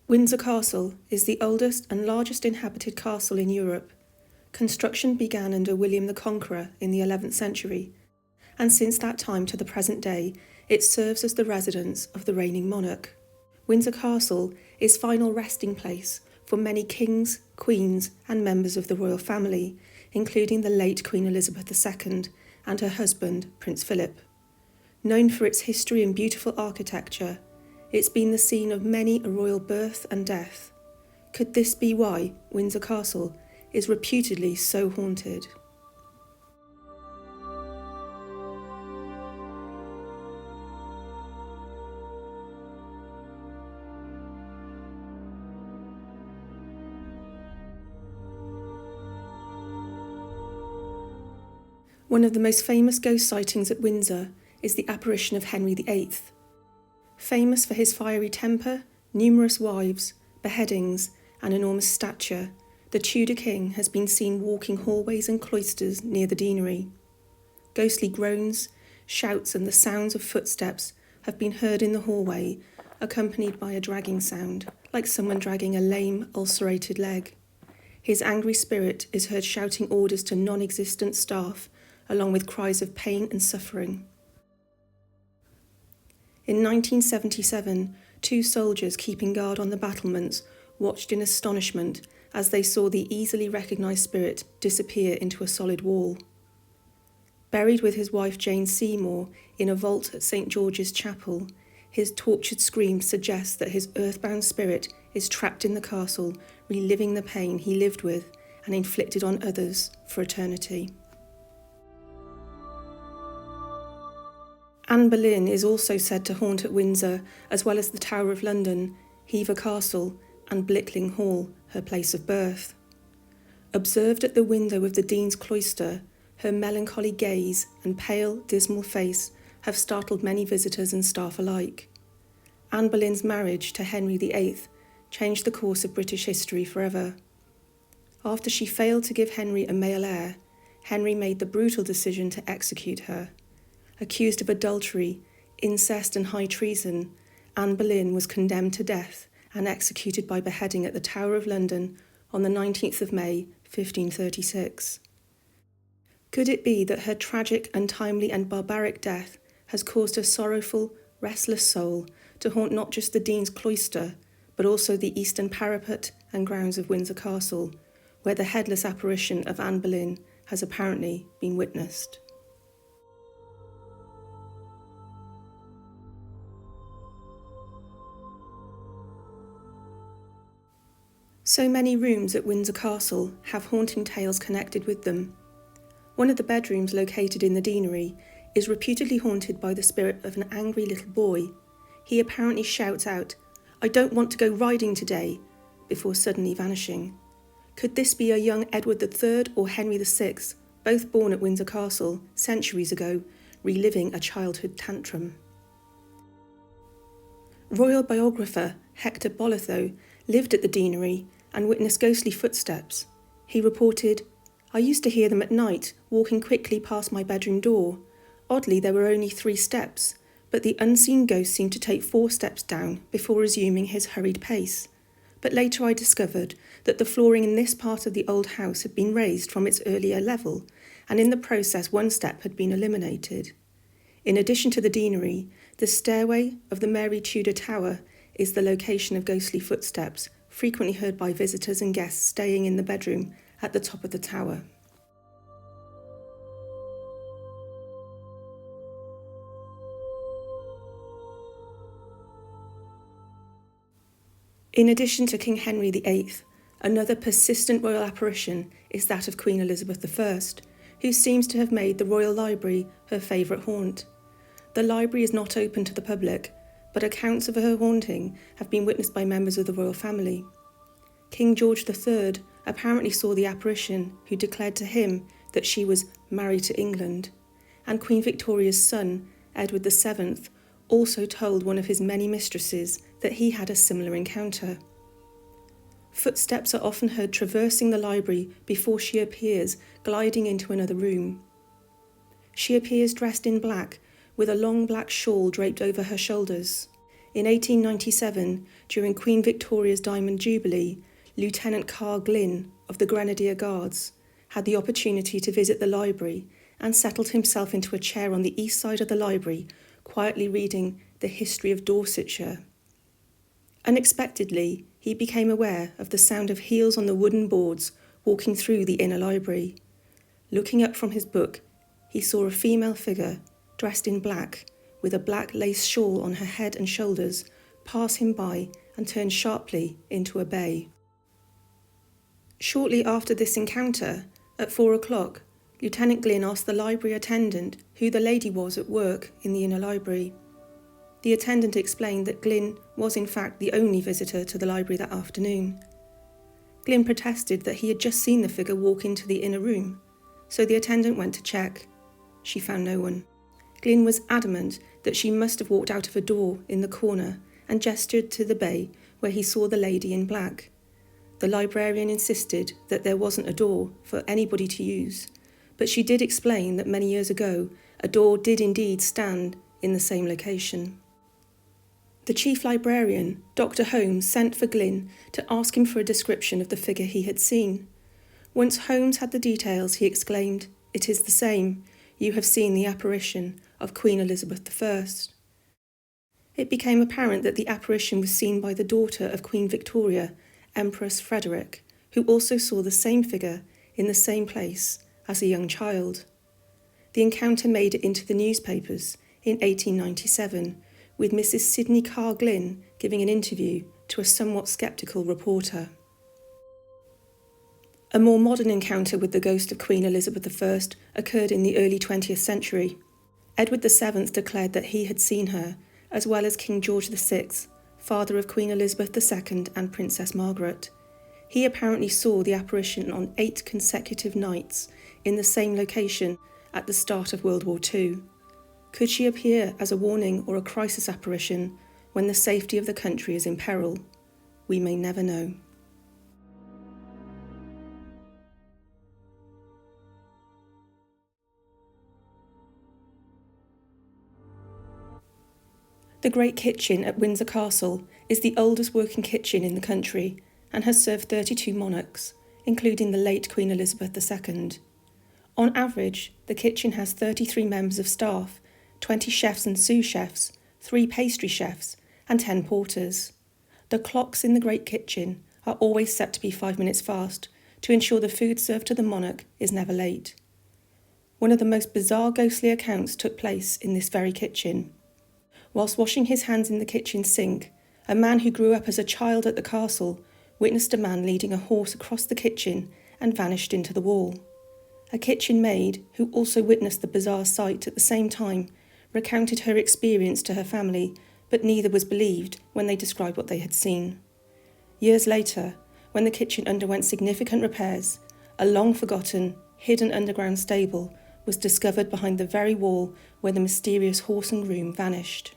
Windsor Castle is the oldest and largest inhabited castle in Europe. Construction began under William the Conqueror in the 11th century, and since that time to the present day, it serves as the residence of the reigning monarch. Windsor Castle is final resting place for many kings, queens, and members of the royal family, including the late Queen Elizabeth II and her husband, Prince Philip. Known for its history and beautiful architecture, it's been the scene of many a royal birth and death. Could this be why Windsor Castle is reputedly so haunted? One of the most famous ghost sightings at Windsor is the apparition of Henry VIII. Famous for his fiery temper, numerous wives, beheadings, and enormous stature, the Tudor king has been seen walking hallways and cloisters near the deanery. Ghostly groans, shouts, and the sounds of footsteps have been heard in the hallway, accompanied by a dragging sound, like someone dragging a lame, ulcerated leg. His angry spirit is heard shouting orders to non-existent staff, along with cries of pain and suffering. In 1977, 2 soldiers keeping guard on the battlements watched in astonishment as they saw the easily recognised spirit disappear into a solid wall. Buried with his wife Jane Seymour in a vault at St George's Chapel, his tortured scream suggests that his earthbound spirit is trapped in the castle, reliving the pain he lived with and inflicted on others for eternity. Anne Boleyn is also said to haunt at Windsor, as well as the Tower of London, Hever Castle, and Blickling Hall, her place of birth. Observed at the window of the Dean's Cloister, her melancholy gaze and pale, dismal face have startled many visitors and staff alike. Anne Boleyn's marriage to Henry VIII changed the course of British history forever. After she failed to give Henry a male heir, Henry made the brutal decision to execute her. Accused of adultery, incest and high treason, Anne Boleyn was condemned to death and executed by beheading at the Tower of London on the 19th of May, 1536. Could it be that her tragic, untimely and barbaric death has caused her sorrowful, restless soul to haunt not just the Dean's Cloister, but also the eastern parapet and grounds of Windsor Castle, where the headless apparition of Anne Boleyn has apparently been witnessed? So many rooms at Windsor Castle have haunting tales connected with them. One of the bedrooms located in the deanery is reputedly haunted by the spirit of an angry little boy. He apparently shouts out, "I don't want to go riding today," before suddenly vanishing. Could this be a young Edward III or Henry VI, both born at Windsor Castle centuries ago, reliving a childhood tantrum? Royal biographer Hector Boletho lived at the deanery and witnessed ghostly footsteps. He reported, "I used to hear them at night, walking quickly past my bedroom door. Oddly, there were only 3 steps, but the unseen ghost seemed to take 4 steps down before resuming his hurried pace. But later I discovered that the flooring in this part of the old house had been raised from its earlier level, and in the process 1 step had been eliminated." In addition to the deanery, the stairway of the Mary Tudor Tower is the location of ghostly footsteps, frequently heard by visitors and guests staying in the bedroom at the top of the tower. In addition to King Henry VIII, another persistent royal apparition is that of Queen Elizabeth I, who seems to have made the Royal Library her favourite haunt. The library is not open to the public, but accounts of her haunting have been witnessed by members of the royal family. King George III apparently saw the apparition, who declared to him that she was married to England, and Queen Victoria's son, Edward VII, also told one of his many mistresses that he had a similar encounter. Footsteps are often heard traversing the library before she appears, gliding into another room. She appears dressed in black, with a long black shawl draped over her shoulders. In 1897, during Queen Victoria's Diamond Jubilee, Lieutenant Carl Glynn of the Grenadier Guards had the opportunity to visit the library and settled himself into a chair on the east side of the library, quietly reading The History of Dorsetshire. Unexpectedly, he became aware of the sound of heels on the wooden boards walking through the inner library. Looking up from his book, he saw a female figure, dressed in black, with a black lace shawl on her head and shoulders, pass him by and turn sharply into a bay. Shortly after this encounter, at 4 o'clock, Lieutenant Glynn asked the library attendant who the lady was at work in the inner library. The attendant explained that Glynn was in fact the only visitor to the library that afternoon. Glynn protested that he had just seen the figure walk into the inner room, so the attendant went to check. She found no one. Glynn was adamant that she must have walked out of a door in the corner and gestured to the bay where he saw the lady in black. The librarian insisted that there wasn't a door for anybody to use, but she did explain that many years ago a door did indeed stand in the same location. The chief librarian, Dr. Holmes, sent for Glynn to ask him for a description of the figure he had seen. Once Holmes had the details, he exclaimed, "It is the same. You have seen the apparition of Queen Elizabeth I." It became apparent that the apparition was seen by the daughter of Queen Victoria, Empress Frederick, who also saw the same figure in the same place as a young child. The encounter made it into the newspapers in 1897, with Mrs. Sidney Carr Glynn giving an interview to a somewhat sceptical reporter. A more modern encounter with the ghost of Queen Elizabeth I occurred in the early 20th century. Edward VII declared that he had seen her, as well as King George VI, father of Queen Elizabeth II and Princess Margaret. He apparently saw the apparition on 8 consecutive nights in the same location at the start of World War II. Could she appear as a warning or a crisis apparition when the safety of the country is in peril? We may never know. The Great Kitchen at Windsor Castle is the oldest working kitchen in the country and has served 32 monarchs, including the late Queen Elizabeth II. On average, the kitchen has 33 members of staff, 20 chefs and sous chefs, 3 pastry chefs, and 10 porters. The clocks in the Great Kitchen are always set to be 5 minutes fast to ensure the food served to the monarch is never late. One of the most bizarre ghostly accounts took place in this very kitchen. Whilst washing his hands in the kitchen sink, a man who grew up as a child at the castle witnessed a man leading a horse across the kitchen and vanished into the wall. A kitchen maid, who also witnessed the bizarre sight at the same time, recounted her experience to her family, but neither was believed when they described what they had seen. Years later, when the kitchen underwent significant repairs, a long-forgotten, hidden underground stable was discovered behind the very wall where the mysterious horse and groom vanished.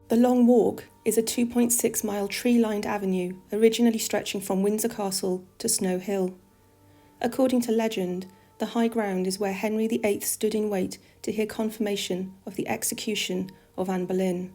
The Long Walk is a 2.6-mile tree-lined avenue originally stretching from Windsor Castle to Snow Hill. According to legend, the high ground is where Henry VIII stood in wait to hear confirmation of the execution of Anne Boleyn.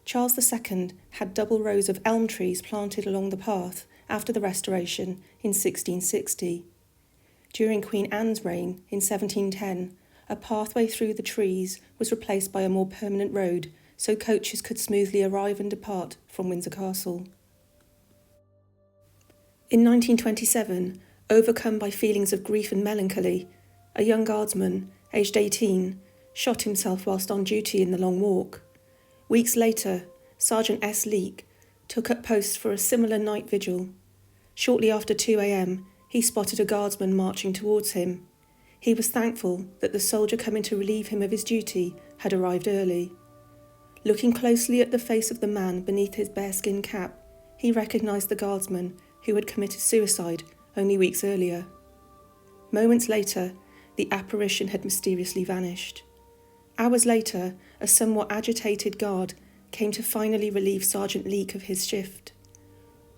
Charles II had double rows of elm trees planted along the path after the Restoration in 1660. During Queen Anne's reign in 1710, a pathway through the trees was replaced by a more permanent road so coaches could smoothly arrive and depart from Windsor Castle. In 1927, overcome by feelings of grief and melancholy, a young guardsman, aged 18, shot himself whilst on duty in the Long Walk. Weeks later, Sergeant S. Leake took up post for a similar night vigil. Shortly after 2 a.m, he spotted a guardsman marching towards him. He was thankful that the soldier coming to relieve him of his duty had arrived early. Looking closely at the face of the man beneath his bearskin cap, he recognised the guardsman who had committed suicide only weeks earlier. Moments later, the apparition had mysteriously vanished. Hours later, a somewhat agitated guard came to finally relieve Sergeant Leake of his shift.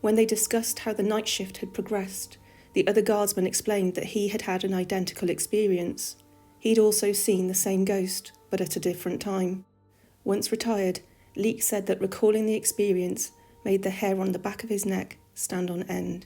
When they discussed how the night shift had progressed, the other guardsman explained that he had had an identical experience. He'd also seen the same ghost, but at a different time. Once retired, Leake said that recalling the experience made the hair on the back of his neck stand on end.